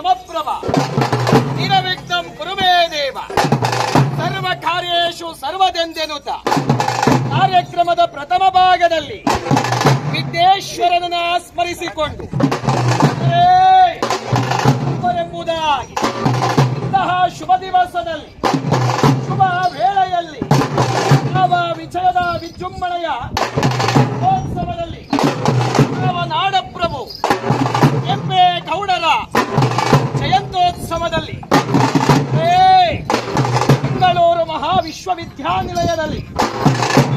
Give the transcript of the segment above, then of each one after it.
ಸಮಪ್ರಭ ನಿರವಿಘ್ನಂ ಕುರುಮೇ ದೇವ ಸರ್ವ ಕಾರ್ಯೇಷು ಸರ್ವದೆಂದೆನುತ ಕಾರ್ಯಕ್ರಮದ ಪ್ರಥಮ ಭಾಗದಲ್ಲಿ ವಿದ್ಯೇಶ್ವರನನ್ನ ಸ್ಮರಿಸಿಕೊಂಡು ಎಂಬುದಾಗಿ ಇಂತಹ ಶುಭ ದಿವಸದಲ್ಲಿ ಶುಭ ವೇಳೆಯಲ್ಲಿ ಯಾವ ವಿಜಯದ ವಿಜೃಂಭಣೆಯ ಮಹೋತ್ಸವದಲ್ಲಿ ಯಾವ ನಾಡಪ್ರಭು ಕೆಂಪೇಗೌಡರ ಜಯಂತ್ಯೋತ್ಸವದಲ್ಲಿ ಬೆಂಗಳೂರು ಮಹಾವಿಶ್ವವಿದ್ಯಾನಿಲಯದಲ್ಲಿ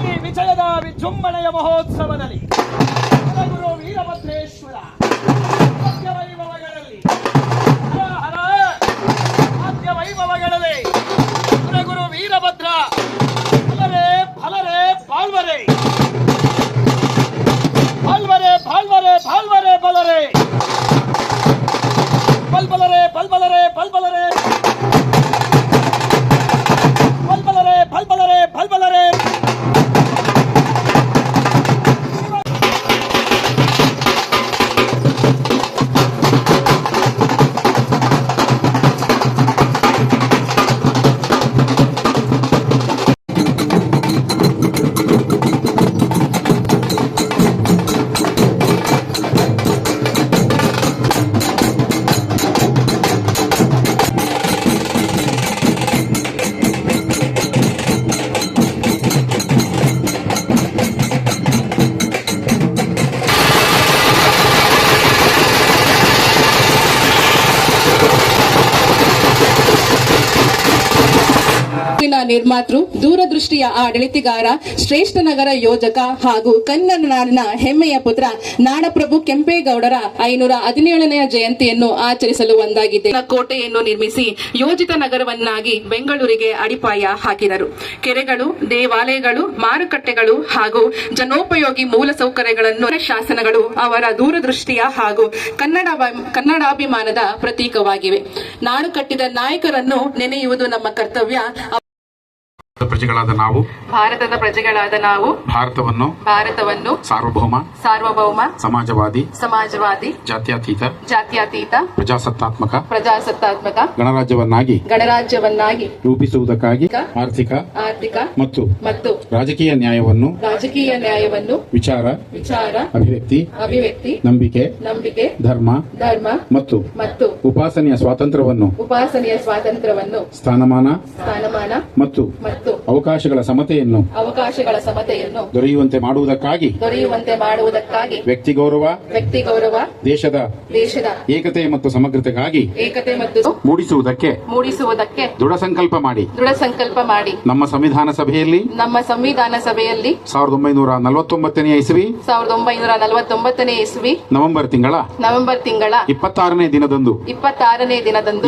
ಈ ವಿಜಯದ ವಿಜೃಂಭಣೆಯ ಮಹೋತ್ಸವದಲ್ಲಿ ಗುರು ವೀರಭದ್ರೇಶ್ವರ ವೈಭವಗಳಲ್ಲಿ ಆದ್ಯ ವೈಭವಗಳಲ್ಲಿ ಗುರು ವೀರಭದ್ರ ಫಲರೇ ಫಲರೇ ಬಾಳ್ವರೇ ಬಾಳ್ವರೇ ಬಾಳ್ವರೇ ಬಾಳ್ವರೇ ಬಲರೇ ಬಲ್ಬಲರೇ ಬಲ್ಬಲರೇ ಬಲ್ಬಲರೇ ಬಲ್ಬಲರೇ ಬಲ್ಬಲರೇ ಬಲ್ಬಲರೇ ನಿರ್ಮಾತೃ, ದೂರದೃಷ್ಟಿಯ ಆಡಳಿತಗಾರ, ಶ್ರೇಷ್ಠ ನಗರ ಯೋಜಕ ಹಾಗೂ ಕನ್ನಡ ನಾಡಿನ ಹೆಮ್ಮೆಯ ಪುತ್ರ ನಾಡಪ್ರಭು ಕೆಂಪೇಗೌಡರ 517ನೇ ಜಯಂತಿಯನ್ನು ಆಚರಿಸಲು ಒಂದಾಗಿದೆ. ಕೋಟೆಯನ್ನು ನಿರ್ಮಿಸಿ ಯೋಜಿತ ನಗರವನ್ನಾಗಿ ಬೆಂಗಳೂರಿಗೆ ಅಡಿಪಾಯ ಹಾಕಿದರು. ಕೆರೆಗಳು, ದೇವಾಲಯಗಳು, ಮಾರುಕಟ್ಟೆಗಳು ಹಾಗೂ ಜನೋಪಯೋಗಿ ಮೂಲಸೌಕರ್ಯಗಳನ್ನು ಶಾಸನಗಳು ಅವರ ದೂರದೃಷ್ಟಿಯ ಹಾಗೂ ಕನ್ನಡಾಭಿಮಾನದ ಪ್ರತೀಕವಾಗಿವೆ. ನಾಡು ಕಟ್ಟಿದ ನಾಯಕರನ್ನು ನೆನೆಯುವುದು ನಮ್ಮ ಕರ್ತವ್ಯ. ಪ್ರಜೆಗಳಾದ ನಾವು, ಭಾರತದ ಪ್ರಜೆಗಳಾದ ನಾವು, ಭಾರತವನ್ನು ಸಾರ್ವಭೌಮ ಸಮಾಜವಾದಿ ಜಾತ್ಯತೀತ ಪ್ರಜಾಸತ್ತಾತ್ಮಕ ಗಣರಾಜ್ಯವನ್ನಾಗಿ ರೂಪಿಸುವುದಕ್ಕಾಗಿ ಆರ್ಥಿಕ ಮತ್ತು ರಾಜಕೀಯ ನ್ಯಾಯವನ್ನು ವಿಚಾರ ಅಭಿವ್ಯಕ್ತಿ ನಂಬಿಕೆ ಧರ್ಮ ಮತ್ತು ಉಪಾಸನೆಯ ಸ್ವಾತಂತ್ರ್ಯವನ್ನು ಸ್ಥಾನಮಾನ ಮತ್ತು ಅವಕಾಶಗಳ ಸಮತೆಯನ್ನು ದೊರೆಯುವಂತೆ ಮಾಡುವುದಕ್ಕಾಗಿ ವ್ಯಕ್ತಿ ಗೌರವ ದೇಶದ ಏಕತೆ ಮತ್ತು ಸಮಗ್ರತೆಗಾಗಿ ಮೂಡಿಸುವುದಕ್ಕೆ ದೃಢ ಸಂಕಲ್ಪ ಮಾಡಿ ನಮ್ಮ ಸಂವಿಧಾನ ಸಭೆಯಲ್ಲಿ 1949ನೇ ಇಸ್ವಿ ನವೆಂಬರ್ ತಿಂಗಳ 26ನೇ ದಿನದಂದು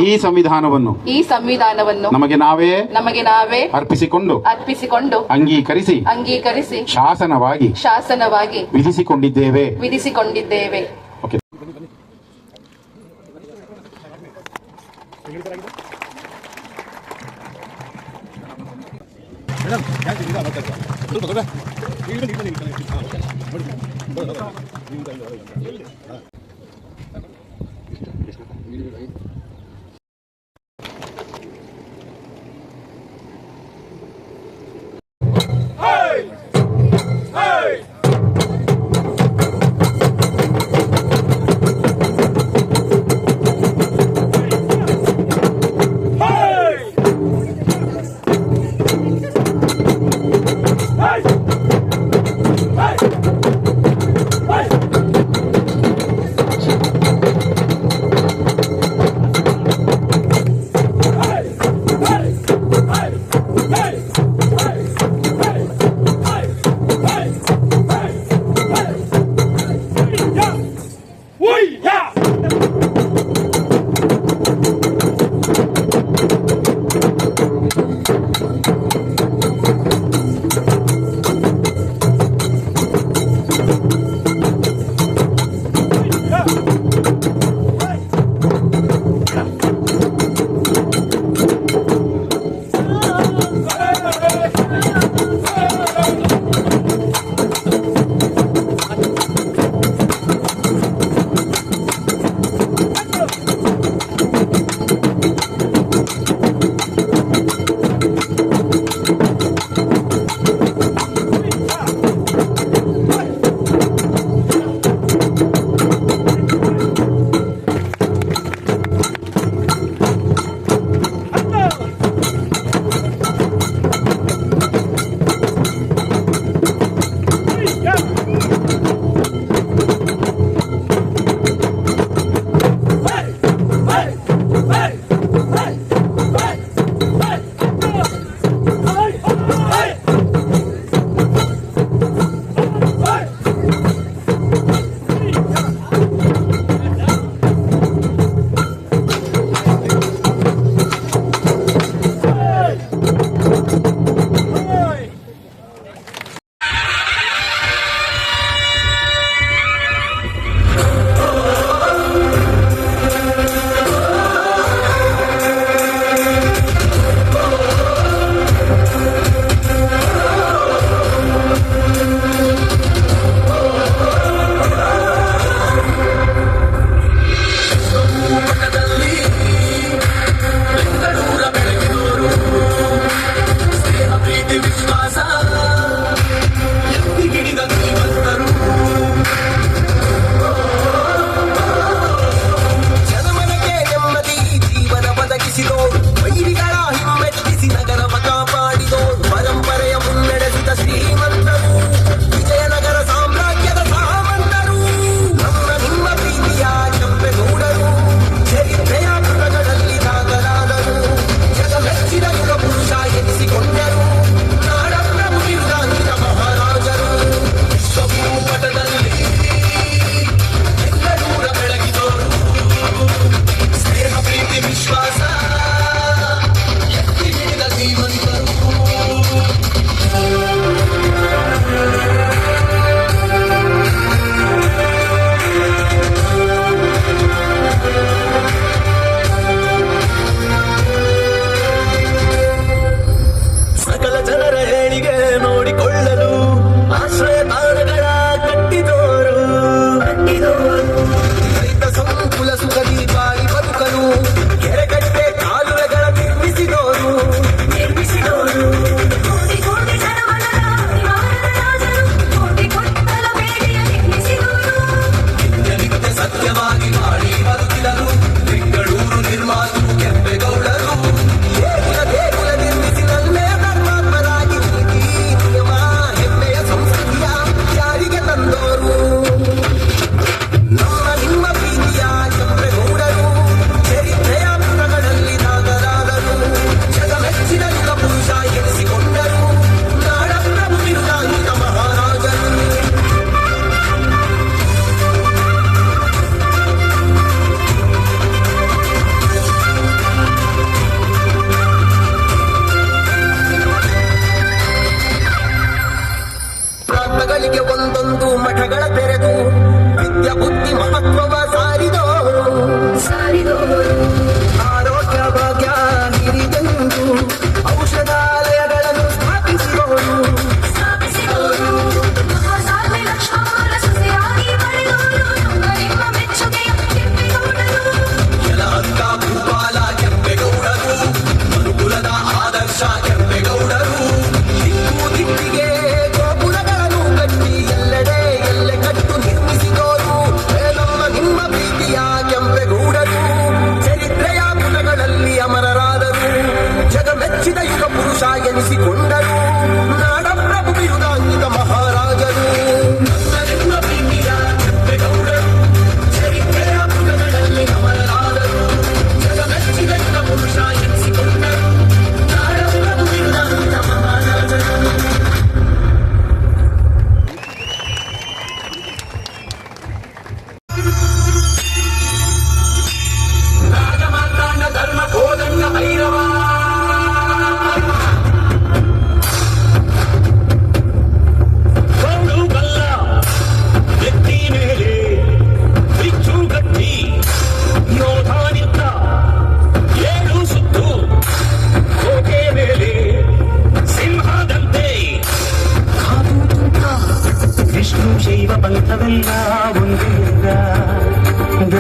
ಈ ಸಂವಿಧಾನವನ್ನು ನಮಗೆ ನಾವೇ ಅರ್ಪಿಸಿಕೊಂಡು ಅಂಗೀಕರಿಸಿ ಶಾಸನವಾಗಿ ವಿಧಿಸಿಕೊಂಡಿದ್ದೇವೆ.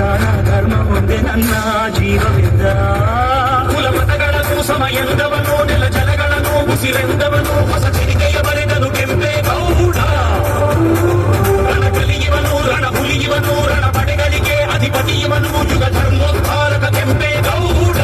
ದಾನ ಧರ್ಮ ಒಂದೇ ನನ್ನ ಜೀವವಿದ್ದ ಕುಲಮತಗಳನ್ನು ಸಮ ಎಂದವನು ನೆಲ ಜಲಗಳನ್ನು ಉಸಿರೆಂದವನು ಹೊಸ ಚರಿತೆಯ ಬರೆದನು ಕೆಂಪೇಗೌಡ ರಣಕಲಿಯುವನು ರಣ ಹುಲಿಯುವನು ರಣ ಪಡೆಗಳಿಗೆ ಅಧಿಪತಿಯುವನು ಯುಗ ಧರ್ಮೋದ್ಧಾರಕ ಕೆಂಪೇಗೌಡ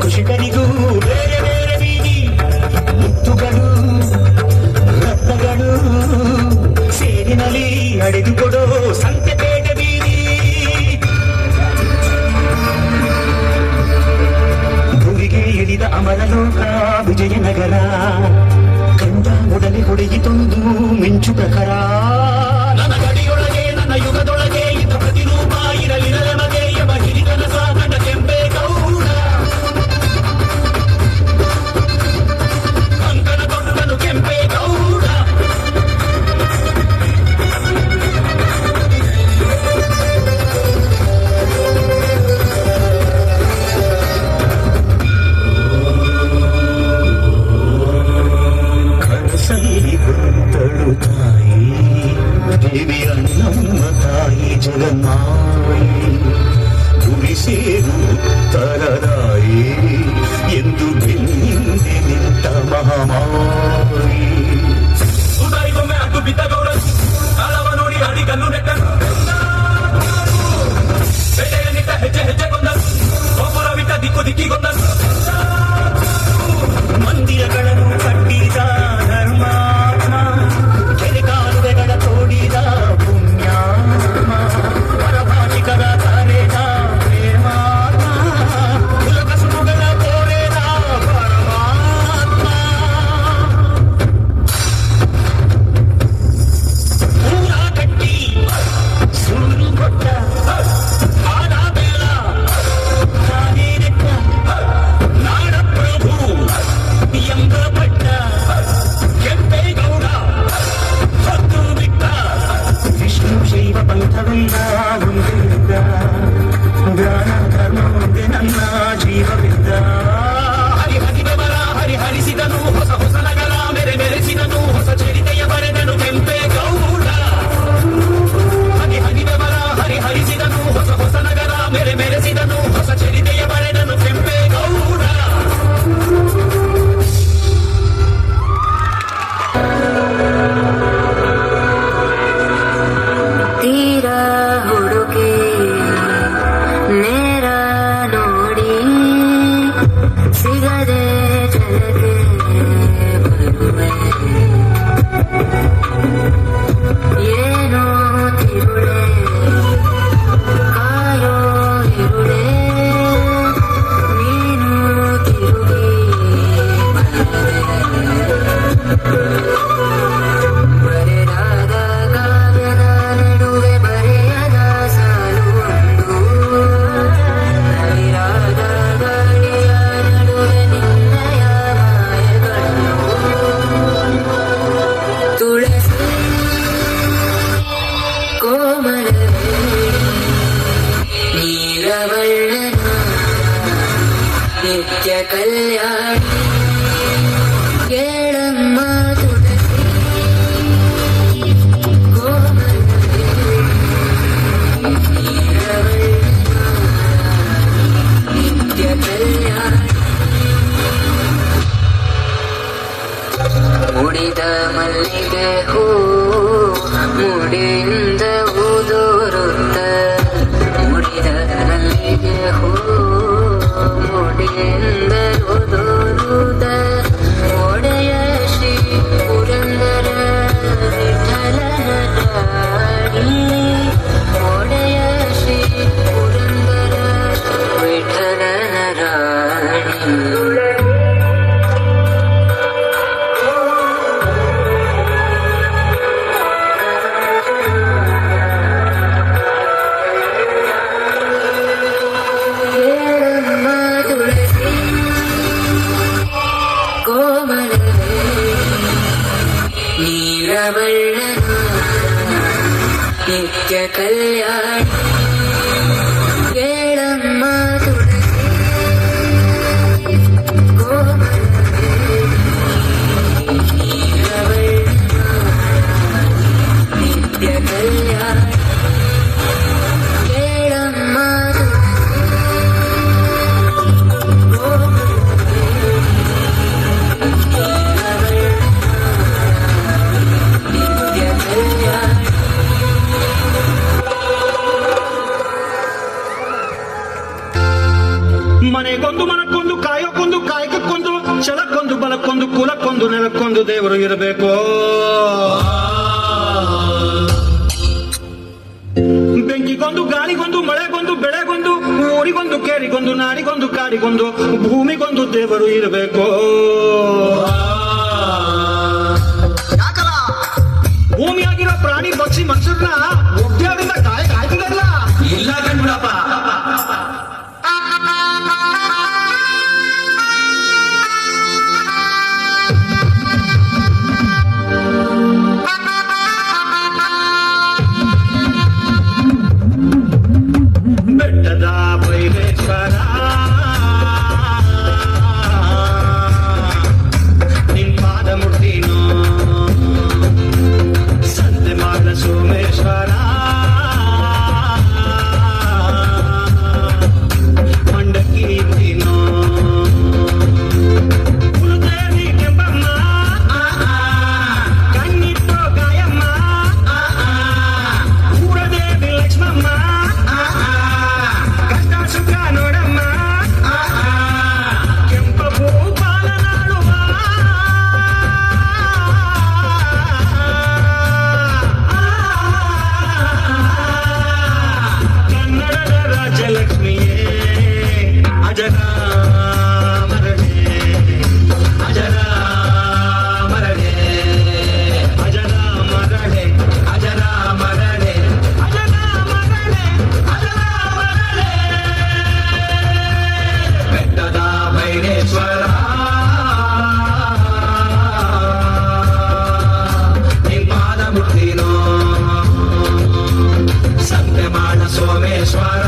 ಕೃಷಿಕರಿಗೂ ಬೇರೆ ಬೇರೆ ಬೀದಿ ಮುತ್ತುಗಳು ರತ್ನಗಳು ಸೇರಿನಲ್ಲಿ ಅಡೆದುಕೊಡೋ ಸಂತೆಪೇಟ ಬೀದಿ ಭುವಿಗೆ ಇಳಿದ ಅಮರಲೋಕ ವಿಜಯನಗರ ಕಂಡ ಒಡಲೆ ಹೊಡೆಯಿತೊಂದು ಮಿಂಚು ಪ್ರಖರ ನನ್ನ ಗಡಿಯೊಳಗೆ ನನ್ನ ಯುಗದೊಳಗೆ ಇದ್ದ ಪ್ರತಿರೂಪ ಇರಲಿರಲೆ ಮಗೆ ಎಂಬ ಹಿರಿಕನಸ ಕಂಡ ಕೆಂಪೇಗೌಡ ಕಂಕಣಗೊಂಡನು ಕೆಂಪೇಗೌಡ ಕನಸಲ್ಲಿ ಕುಂತಳು ತಾಯಿ ದೇವಿಯ ನಮ್ಮ ತಾಯಿ ಜಗನ್ಮಾಯಿ ಗುರಿ ಸೇರು ಉತ್ತರದಾಯಿ ಎಂದು ಬೆನ್ನಿಂದೆ ನಿಂತ ಮಹಾಮಾಯಿ ಸುಧಾರಿಗೊಮ್ಮೆ ಅದು ಬಿದ್ದಗೌಡ ಕಾಲವ ನೋಡಿ ಅಡಿ ಕಲ್ಲು ನೆಟ್ಟನು ಬೆಳೆಯ ನಿಟ್ಟ ಹೆಜ್ಜೆ ಹೆಜ್ಜೆಗೊಂದನು ಗೋಪುರ ಬಿಟ್ಟ ದಿಕ್ಕು ದಿಕ್ಕಿಗೊಂದನು ಮಂದಿರಗಳನ್ನು ಕಟ್ಟಿದ ಧರ್ಮಾತ್ಮ ಕೆರೆ ಕಾಲುವೆಗಳ ತೋಡಿದ ಪುಣ್ಯಾತ್ಮ ಪರಭಾಷಿಕರ ಕರೆದ ಪ್ರೇಮಾತ್ಮ ಕುಲಕಸುಗಳ ಕೋರೆದ ಪರಮಾತ್ಮ ಊರ ಕಟ್ಟಿ ಸುಳ್ಳು ಕೊಟ್ಟ ಆದ ಬೇಡ ನಾನೇ ನೆಟ್ಟ ನಾಡ ಪ್ರಭು ಎಂಬ ಪಟ್ಟ ಕೆಂಪೇಗೌಡ ಹೊತ್ತು ಬಿಟ್ಟ ವಿಷ್ಣು ಶೈವ ಪಂಥವೆಲ್ಲ ಒಂದಿದ್ದ ಜ್ಞಾನ ಧರ್ಮ ಒಂದೇ ನನ್ನ ಜೀವವಿದ್ದ ಹರಿಹರಿಸಿದನು ಹೊಸ ಹೊಸ ನಗರ ಮೆರೆಸಿದನು ಹೊಸ ಚರಿತೆಯ ಬರೆದನು ಕೆಂಪೇಗೌಡ ಹರಿಹರಿಸಿದನು ಹೊಸ ಹೊಸ ನಗರ ಮೆರೆಸಿದನು ಹೊಸ ಚರಿತೆಯ ಬರೆದನು ಕೆಂಪೇಗೌಡ ತೀರ ಹುಡುಕಿ ನೇರ ನೋಡಿ ಸಿಗದೆ ಜಲಕ್ಕೆ ಬರುವೆ ಏನೋ ತಿರುಳೆ ಕಾಯೋ ಇರುಳೆ ನೀನು ತಿರುಗಿ ಬರೆದಾದ ಕಾವ್ಯದ ನಡುವೆ ಬರೆಯದ ಸಾಲು ಒಂದು ನವಿರಾದ ಗಾಳಿಯ ನಡುವೆ ನಿನ್ನಯ ಮಾಯಗಳು ತುಳಸಿ ಕೋಮಲವೇ ನೀರವಳ್ಳನ ನಿತ್ಯ ಕಲ್ಯಾಣಿ ಕೇಳಮ್ಮ ತುಳಸಿ ಕೋಮಲವೇ ನೀರವಳ್ಳನ ನಿತ್ಯ ಕಲ್ಯಾಣಿ ಉಡಿದ ಮಲ್ಲಿಗೆ ಹೂ ನಿತ್ಯ ಕಲ್ಯಾಣಿ ಕೇಳಮ್ಮ ತುಳಸಿ ನಿತ್ಯ ಕಲ್ಯಾಣಿ ಕೇಳಮ್ಮ ನಿತ್ಯ ಕಲ್ಯಾಣಿ ಮನೆಗೊಂದು ಮನಕ್ಕೊಂದು ಕಾಯಕ್ಕೊಂದು ಕಾಯಕಕ್ಕೊಂದು ಛಲಕ್ಕೊಂದು ಬಲಕ್ಕೊಂದು ಕುಲಕ್ಕೊಂದು ನೆಲಕ್ಕೊಂದು ದೇವರು ಇರಬೇಕು. ಬೆಂಕಿಗೊಂದು ಗಾಳಿಗೊಂದು ಮಳೆಗೊಂದು ಬೆಳೆಗೊಂದು ಊರಿಗೊಂದು ಕೇರಿಗೊಂದು ನಾಡಿಗೊಂದು ಕಾಡಿಗೊಂದು ಭೂಮಿಗೊಂದು ದೇವರು ಇರಬೇಕು. ಯಾಕಲ್ಲ ಭೂಮಿಯಾಗಿರೋ ಪ್ರಾಣಿ ಪಕ್ಷಿ ಮನುಷ್ಯರನ್ನ ಒಬ್ಬರಿಂದ ಕಾಯ್ತಿರಲ್ಲ ಇಲ್ಲ ಕಣ್ಬಿಡಪ್ಪ. ಬೆಟ್ಟದ ಭೈರೇಶ್ವರ ನಿನ್ ಪಾದ ಮುಟ್ಟಿನೋ ಸಂತೆ ಮಾಡ ಸೋಮೇಶ್ವರ ಮಂಡಕ್ಕಿ ತಿನ್ನೋ ಕುಲದೇವಿ ಕೆಂಪಮ್ಮ ಕಣ್ಣಿಟ್ಟು ಗಾಯಮ್ಮ ಊರದೇವಿ ಲಕ್ಷ್ಮಮ್ಮ ಕಷ್ಟ ಸುಖ ನೋಡಮ್ಮ ಕೆಂಪ ಭೂಪಾಲ ನಾಡುವ ಕನ್ನಡದ ರಾಜ್ಯಲಕ್ಷ್ಮಿಯೇ ಅಜರ ಮರಡೆ ಅಜರ ಮರಡೆ ಅಜರ ಮರಡೆ ಅಜರ ಮರಡೆ ಅಜರ ಮರಡೆ ಅಜರ ಮರಡೆ ಬೆಟ್ಟದ ಭೈರೇಶ್ವರ ನಿನ್ ಪಾದ ಮುಟ್ಟಿನೋ ಸಂತೆ ಮಾಡ ಸೋಮೇಶ್ವರ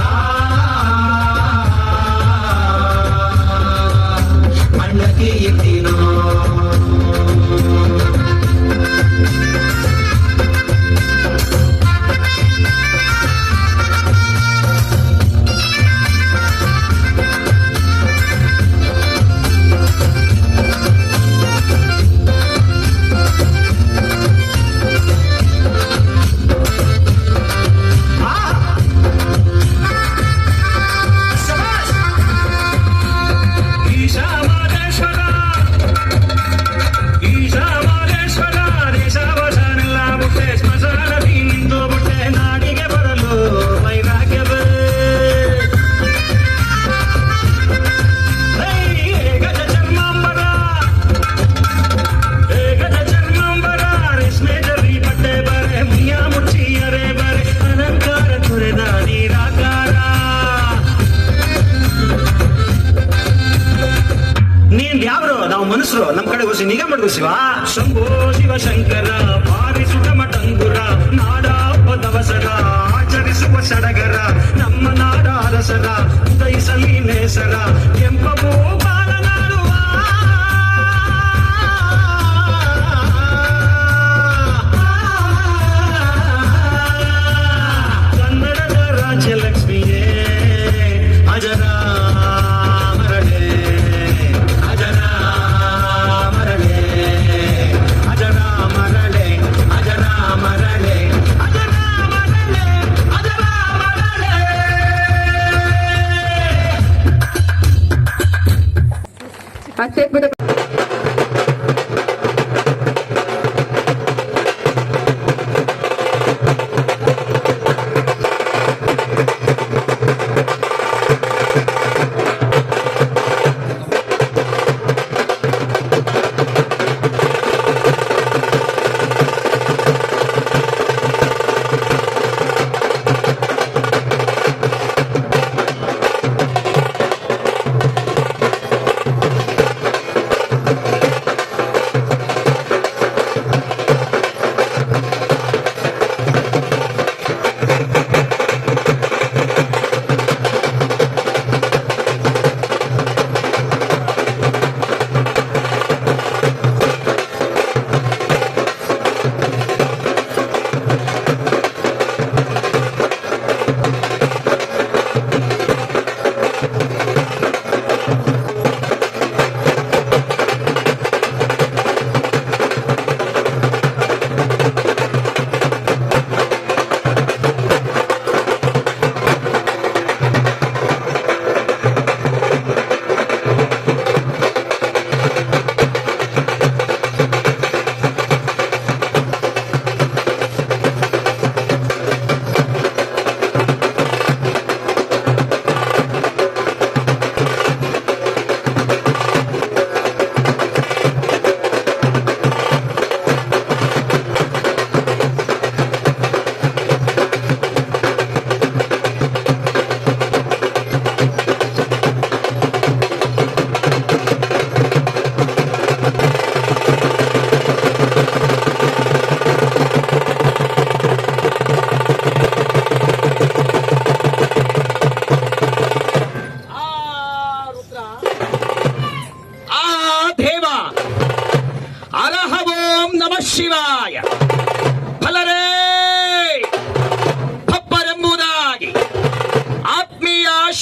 ಮಂಡಕ್ಕಿ ಇಟ್ಟಿನೋ ಈಶಾವಾದೇಶ್ವರ ಈಶಾವಾದೇಶ್ವರ ದೇಶವಶನೆಲ್ಲ ಬುಟ್ಟೆ ಸ್ಮಶಾನದಿ ನಿಂತು ಬುಟ್ಟೆ ನಾಡಿಗೆ ಬರಲು ವೈರಾಗ್ಯವೇ ಗಜ ಚರ್ಮಾಂಬರ ಗಜ ಚರ್ಮಾಂಬರ ರೇಷ್ಮೆ ಜರಿ ಬಟ್ಟೆ ಬರೆ ಮುಯ್ಯ ಮುಚ್ಚಿಯರೆ ಬರೆ ಅಲಂಕಾರ ತೊರೆದ ನೀರಾಕಾರ ನೀನ್ ಯಾವ್ರು ನಾವು ಮನುಷ್ಯರು ನಮ್ ಕಡೆ ಹೋಸಿ ನಿಗಾ ಮಾಡುವ ಶಿವ ಶಂಭೋ ಶಿವಶಂಕರ ಬಾರಿಸುವ ಮಟಂಗುರ ನಾಡ ಹಬ್ಬದವಸರ ಆಚರಿಸುವ ಸಡಗರ ನಮ್ಮ ನಾಡ ಅರಸರ ಉದಯಿಸಲಿ ನೇಸರ ಕೆಂಪ ಭೂಪಾಲ ನಾಡುವ ಕನ್ನಡದ ರಾಜ್ಯಲಕ್ಷ್ಮಿಯೇ ಅಜರ ಮರಡೆ ಅಜರ ಮರಡೆ ಅಜರ ಮರಡೆ ಅಜರ ಮರಡೆ ಅಜರ ಮರಡೆ ಅಜರ ಮರಡೆ. ಅಷ್ಟೇ ಬಿಡು.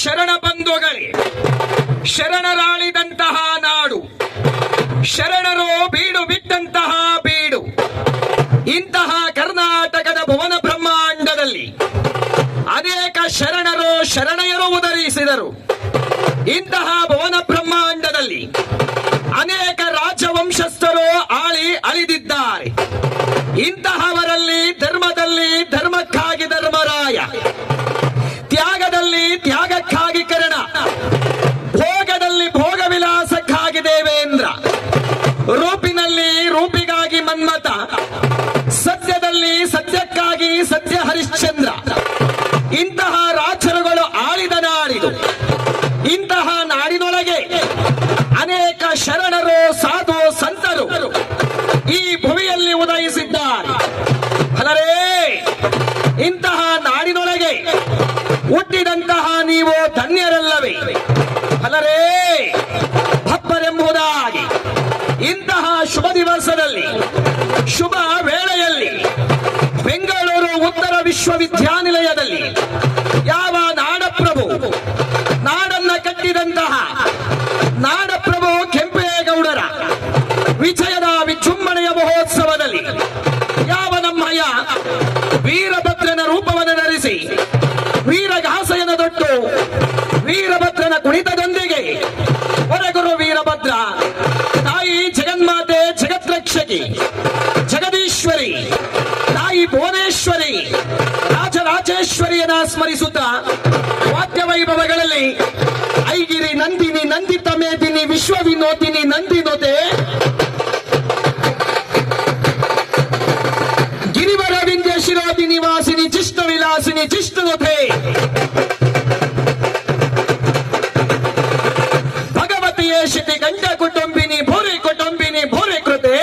ಶರಣ ಬಂಧುಗಳೇ, ಶರಣರಾಳಿದಂತಹ ನಾಡು, ಶರಣರು ಬೀಡು ಬಿಟ್ಟಂತಹ ಬೀಡು, ಇಂತಹ ಕರ್ನಾಟಕದ ಭುವನ ಬ್ರಹ್ಮಾಂಡದಲ್ಲಿ ಅನೇಕ ಶರಣರು ಶರಣೆಯರು ಉದರಿಸಿದರು. ಇಂತಹ ಭುವನ ಬ್ರಹ್ಮಾಂಡದಲ್ಲಿ ಅನೇಕ ರಾಜವಂಶಸ್ಥರು ಆಳಿ ಅಳಿದಿದ್ದಾರೆ. ಇಂತಹವರಲ್ಲಿ ಧರ್ಮದಲ್ಲಿ ಧರ್ಮಕ್ಕಾಗಿ ಧರ್ಮರಾಯ, ತ್ಯಾಗದಲ್ಲಿ ತ್ಯಾಗಕ್ಕಾಗಿ ಕರ್ಣ, ಭೋಗದಲ್ಲಿ ಭೋಗ ವಿಲಾಸಕ್ಕಾಗಿ ದೇವೇಂದ್ರ, ರೂಪಿನಲ್ಲಿ ರೂಪಿಗಾಗಿ ಮನ್ಮಥ, ಸತ್ಯದಲ್ಲಿ ಸತ್ಯಕ್ಕಾಗಿ ಸತ್ಯ ಹರಿಶ್ಚಂದ್ರ. ಇಂತಹ ರಾಜರುಗಳು ಆಳಿದ ನಾಡಿದು. ಇಂತಹ ನಾಡಿನೊಳಗೆ ಅನೇಕ ಶರಣರು ಸಾಧು ಸಂತರು ಈ ಭುವಿಯಲ್ಲಿ ಉದಯಿಸಿದ್ದಾರೆ. ಅಲ್ಲರೇ, ಇಂತಹ ನಾಡಿನೊಳಗೆ ಹುಟ್ಟಿದಂತಹ ನೀವು ಧನ್ಯರಲ್ಲವೇ? ಅಲ್ಲರೇ, ಭಬ್ಬರೆಂಬುದಾಗಿ ಇಂತಹ ಶುಭ ದಿವಸದಲ್ಲಿ, ಶುಭ ವೇಳೆಯಲ್ಲಿ ಬೆಂಗಳೂರು ಉತ್ತರ ವಿಶ್ವವಿದ್ಯಾನಿಲಯದಲ್ಲಿ ಯಾವ ನಾಡಪ್ರಭು, ನಾಡನ್ನ ಕಟ್ಟಿದಂತಹ ನಾಡಪ್ರಭು ಕೆಂಪೇಗೌಡರ ವಿಜಯದ ವಿಜೃಂಭಣೆಯ ಮಹೋತ್ಸವದಲ್ಲಿ ಯಾವ ನಮ್ಮಯ್ಯ ವೀರಭದ್ರನ ರೂಪವನ್ನು ಧರಿಸಿ, ವೀರಗಾಸೆಯನ್ನು ತೊಟ್ಟು, ವೀರಭದ್ರನ ಕುಣಿತದೊಂದಿಗೆ ಹೊರಗುರು ವೀರಭದ್ರ, ತಾಯಿ ಜಗನ್ಮಾತೆ, ಜಗತ್ರಕ್ಷಕಿ, ಜಗದೀಶ್ವರಿ, ತಾಯಿ ಭುವನೇಶ್ವರಿ, ರಾಜರಾಜೇಶ್ವರಿಯನ್ನ ಸ್ಮರಿಸುತ್ತಾ ವಾದ್ಯ ವೈಭವಗಳಲ್ಲಿ ಐಗಿರಿ ನಂದಿನಿ, ನಂದಿತ ಮೇದಿನಿ, ವಿಶ್ವ ವಿನೋದಿನಿ, ನಂದಿನೊತೆ, ಗಿರಿವರ ವಿಂಧ್ಯ ಶಿರೋದಿ ನಿವಾಸಿನಿ, ಜಿಷ್ಣು ವಿಲಾಸಿನಿ, ಜಿಷ್ಣುನೊತೆ, ಭಗವತಿಯೇ ಶಿತಿ ಗಂಡ ಕುಟುಂಬಿನಿ, ಭೋರೆ ಕುಟುಂಬಿನಿ, ಭೋರೆ ಕೃತೆ,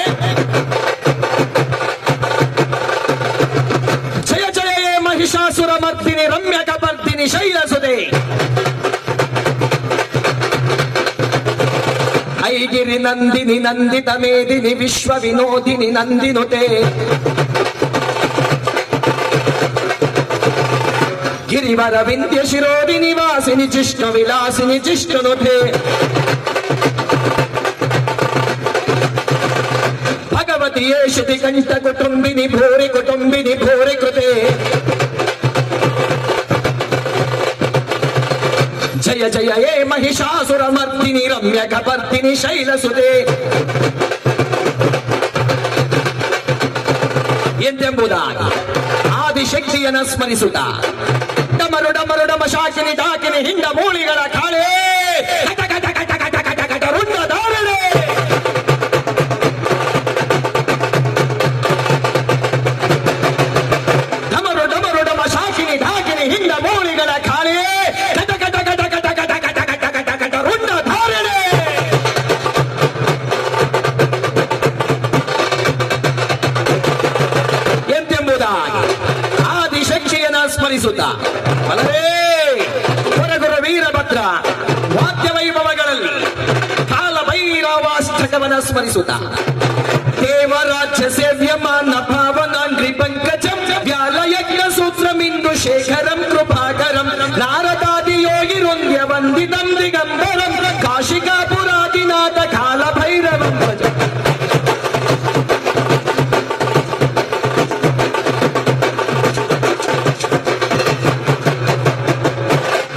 ಜಯ ಜಯ ಮಹಿಷಾಸುರ ಮರ್ದಿನಿ, ರಮ್ಯ ಕಪರ್ದಿನಿ, ಶೈಲಸುದೆ, ಐಗಿರಿ ನಂದಿನಿ, ನಂದಿತ ಮೇದಿನಿ, ವಿಶ್ವ ವಿನೋದಿನಿ, ನಂದಿನುತೆ, ಗಿರಿವರ ವಿಂಧ್ಯ ಶಿರೋದಿ ನಿವಾಸಿನಿ, ಜಿಷ್ಣು ವಿಲಾಸಿನಿ, ಜಿಷ್ಣುನುತೆ, ಭಗವತಿಯೇ ಶ್ರುತಿ ಕಂಠ ಕುಟುಂಬಿನಿ, ಭೋರೆ ಕುಟುಂಬಿನಿ, ಭೋರೆ ಕೃತೆ, ಜಯ ಜಯ ಹೇ ಮಹಿಷಾಸುರ ಮರ್ದಿನಿ, ರಮ್ಯ ಕಪರ್ದಿನಿ, ಶೈಲಸುದೆ ಎಂದೆಂಬುದಾಗಿ ಆದಿಶಕ್ತಿಯನ್ನು ಸ್ಮರಿಸುತ್ತಾ ಡಮರು ಡಮರು ಡಮ ಶಾಕಿನಿ ಡಾಕಿನಿ ಹಿಂಡ ಮೂಳಿಗಳ ಕಾಳೆ ಕಟ ಕಟ ಕಟ ಕಟ ಕಟ ಕಟ ರುಂಡ ಧಾರಣೆ, ಡಮರು ಡಮರು ಡಮ ಶಾಕಿನಿ ಡಾಕಿನಿ ಹಿಂಡ ಮೂಳಿಗಳ ಕಾಳೆ ಕಟ ಕಟ ಕಟ ಕಟ ಕಟ ಕಟ ಕಟ ಕಟ ಕಟ ರುಂಡ ಧಾರಣೆ. ಎಂದೆಂಬುದಾಗಿ ಆದಿಶಕ್ತಿಯನ್ನ ಸ್ಮರಿಸುತ್ತಾ ಬಲರೇ ಹೊರಗುರು ವೀರಭದ್ರ ವಾದ್ಯ ವೈಭವಗಳಲ್ಲಿ ಕಾಲಭೈರವಾಷ್ಟಕವನ್ನ ಸ್ಮರಿಸುತ್ತಾ ದೇವರಾಜ್ಯ ಸೇವ್ಯಮಾನ ಭಾವನಾಂಗ್ರಿ ಪಂಕಜಂ ವ್ಯಾಲಯಜ್ಞ ಸೂತ್ರಮಿಂದು ಶೇಖರಂ ಕೃಪಾಕರಂ ನಾರದಾದಿ ಯೋಗಿ ರುಂದ್ಯ ವಂದಿತಂ ದಿಗಂಬರಂ ಕಾಶಿಕಾಪುರಾದಿನಾಥ ಕಾಲಭೈರವಂ ಭಜ.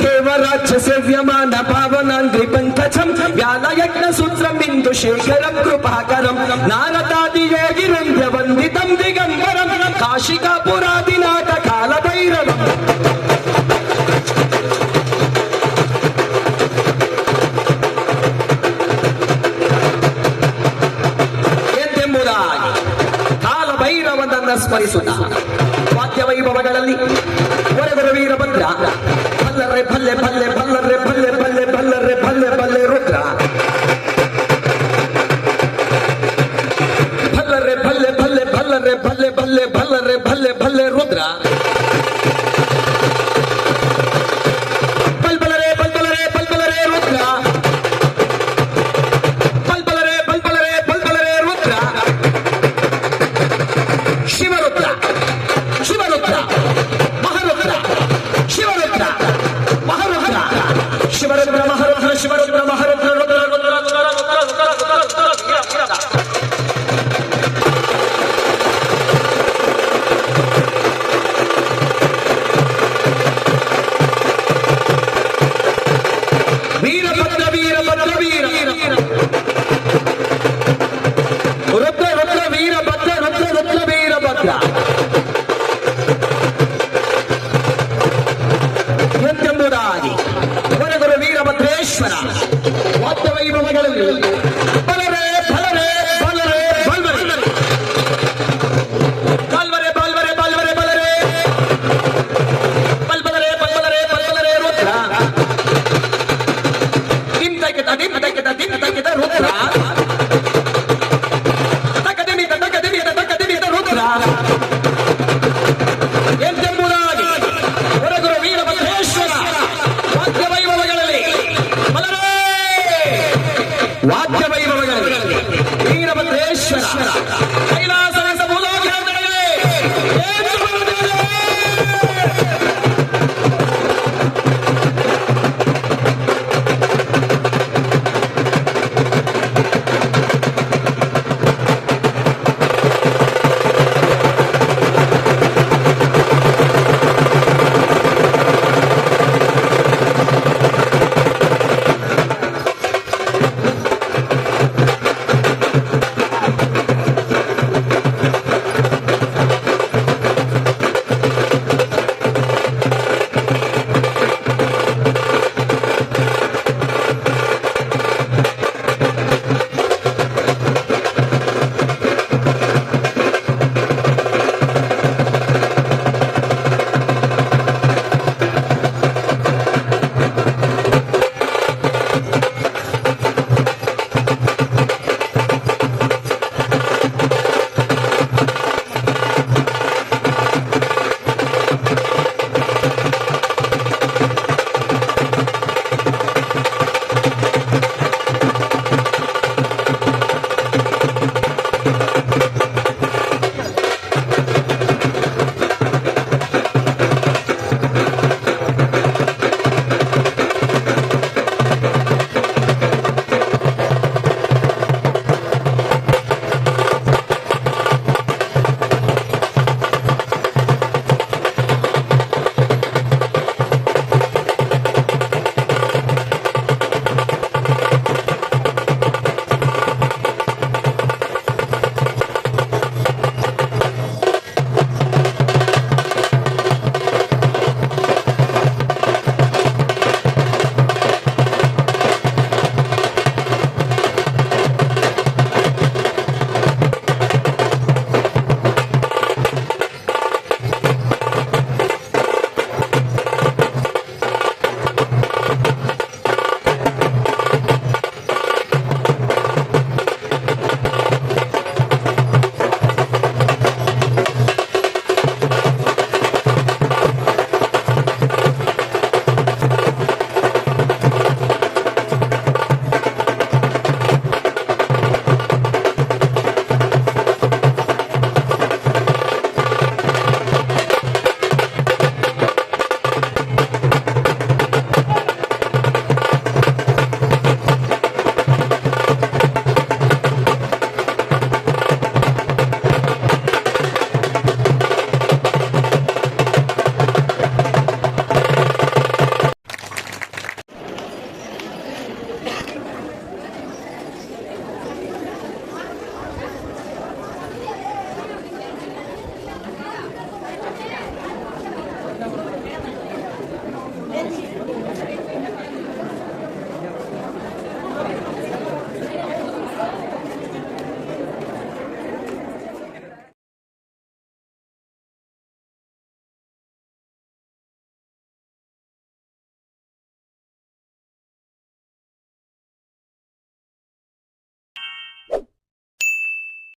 ದೇವರಾಜ್ಯ ಸೇವ್ಯಮಾನ ಭಾವನಾಂಗ್ರಿ ಪಂಕಜಂ ವ್ಯಾಲಯಜ್ಞ ಸೂತ್ರಮಿಂದು ಶೇಖರಂ ಕೃಪಾಕರಂ ನಾರದಾದಿ ಯೋಗಿ ರುಂದ್ಯ ವಂದಿತಂ ದಿಗಂಬರಂ ಕಾಶಿಕಾಪುರಾದಿನಾಥ ಕಾಲಭೈರವಂ. ಎಂದೆಂಬುದಾಗಿ ಕಾಲಭೈರವನನ್ನ ಸ್ಮರಿಸುತ್ತಾ ವಾದ್ಯ ವೈಭವಗಳಲ್ಲಿ ಹೊರಗುರು ವೀರಭದ್ರ ಭಲ್ಲರೆ ಭಲ್ಲೆ ಭಲ್ಲೆ ಭಲ್ಲರೆ ಭಲ್ಲೆ ಭಲ್ಲೆ ಭಲ್ಲರೆ ಭಲ್ಲೆ ಭಲ್ಲೆ ರುದ್ರ, ಭಲ್ಲರೆ ಭಲ್ಲೆ ಭಲ್ಲೆ ಭಲ್ಲರೆ ಭಲ್ಲೆ ಭಲ್ಲೆ ಭಲ್ಲರೆ ಭಲ್ಲೆ ಭಲ್ಲೆ ರುದ್ರ, ಬಲ್ಬಲರೆ ಬಲ್ಬಲರೆ ಬಲ್ಬಲರೆ ರುದ್ರ, ಬಲ್ಬಲರೆ ಬಲ್ಬಲರೆ ಬಲ್ಬಲರೆ ರುದ್ರ, ಶಿವರುದ್ರ ಶಿವರುದ್ರ ಮಹಾರುದ್ರ, ಶಿವರುದ್ರ ಮಹಾರುದ್ರ, ಶ್ರೀಗಳು